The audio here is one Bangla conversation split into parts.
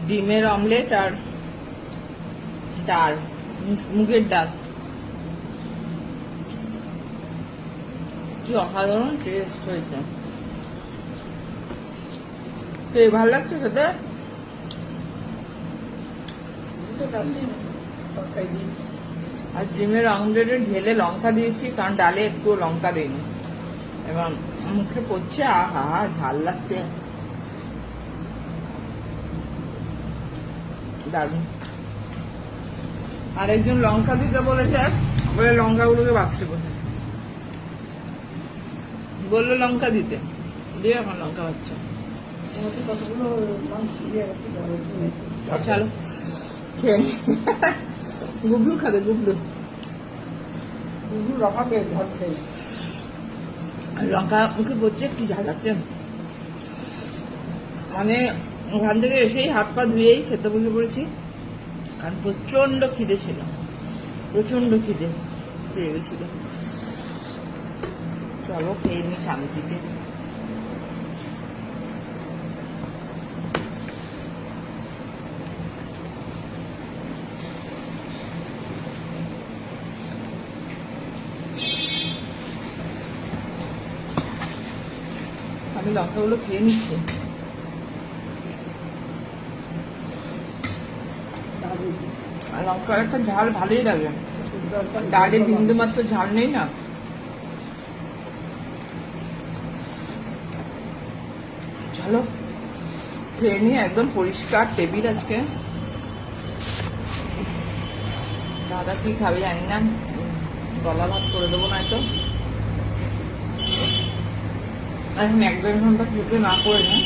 ডিমের অমলেট আর ডাল, মুগের ডাল। কি অসাধারণ টেস্ট হয়েছে। তো ভালো লাগছে খেতে। আর ডিমের অমলেটে ঢেলে লঙ্কা দিয়েছি, কারণ ডালে একটু লঙ্কা দিইনি। এবং মুখে পড়ছে, আহা ঝাল লাগছে, দারুণ। আরেকজন লঙ্কা দিতে বলেছে, বলে লঙ্কাগুলোকে বাক্সে বললো লঙ্কা দিতে, দিয়ে এখন লঙ্কা বাচ্চা। চলো খেয়ে গুবলু খাবে, গুবলু লঙ্কা মুখে পড়ছে, কি ঝাল লাগছে। মানে ওখান থেকে এসেই হাত পা ধুয়েই খেতে বসে পড়েছি, কারণ প্রচন্ড খিদে ছিল, প্রচন্ড খিদে পেয়ে গেছিল। চলো খেয়ে নি শান্তিতে। আমি লঙ্কাগুলো খেয়ে নিচ্ছি। লঙ্কার একটা ঝাল ভালোই লাগে, ডালে বিন্দু মাত্র ঝাল নেই না। চলো খেয়ে নিয়ে, একদম পরিষ্কার টেবিল আজকে। দাদা কি খাবে জানি না, গলা ভাত করে দেবো নয়তো। এখন 1-1.5 ঘন্টা খেতে না করে না,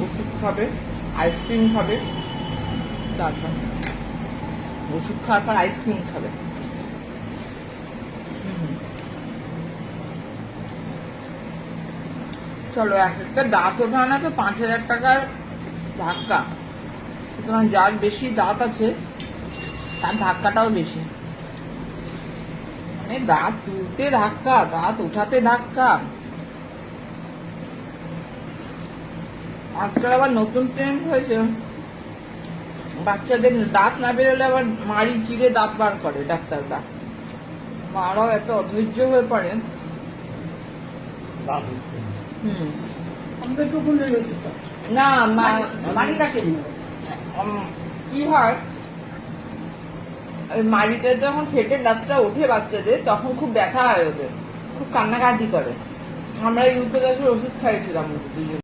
ওষুধ খাবে, আইসক্রিম খাবে, তারপর ওষুধ খাওয়ার পর আইসক্রিম খাবে। চলো, এক একটা দাঁত ওঠা না তো 5,000 টাকার ধাক্কা, সুতরাং যার বেশি দাঁত আছে তার ধাক্কাটাও বেশি। মানে দাঁত তুলতে ধাক্কা, দাঁত উঠাতে ধাক্কা। আজকাল আবার নতুন ট্রেন্ড হয়েছে, বাচ্চাদের দাঁত না বেরোলে আবার মাড়ি চিরে দাঁত বার করে ডাক্তাররা। মারাও এত অধৈর্য হয়ে পড়ে। না মাড়ি কাটেনি, কি হয়, মাড়িটা যখন ফেটে দাঁতটা ওঠে বাচ্চাদের, তখন খুব ব্যথা হয় ওদের, খুব কান্নাকাটি করে। আমরা ইউকে ওষুধ খাইয়েছিলাম দুজন।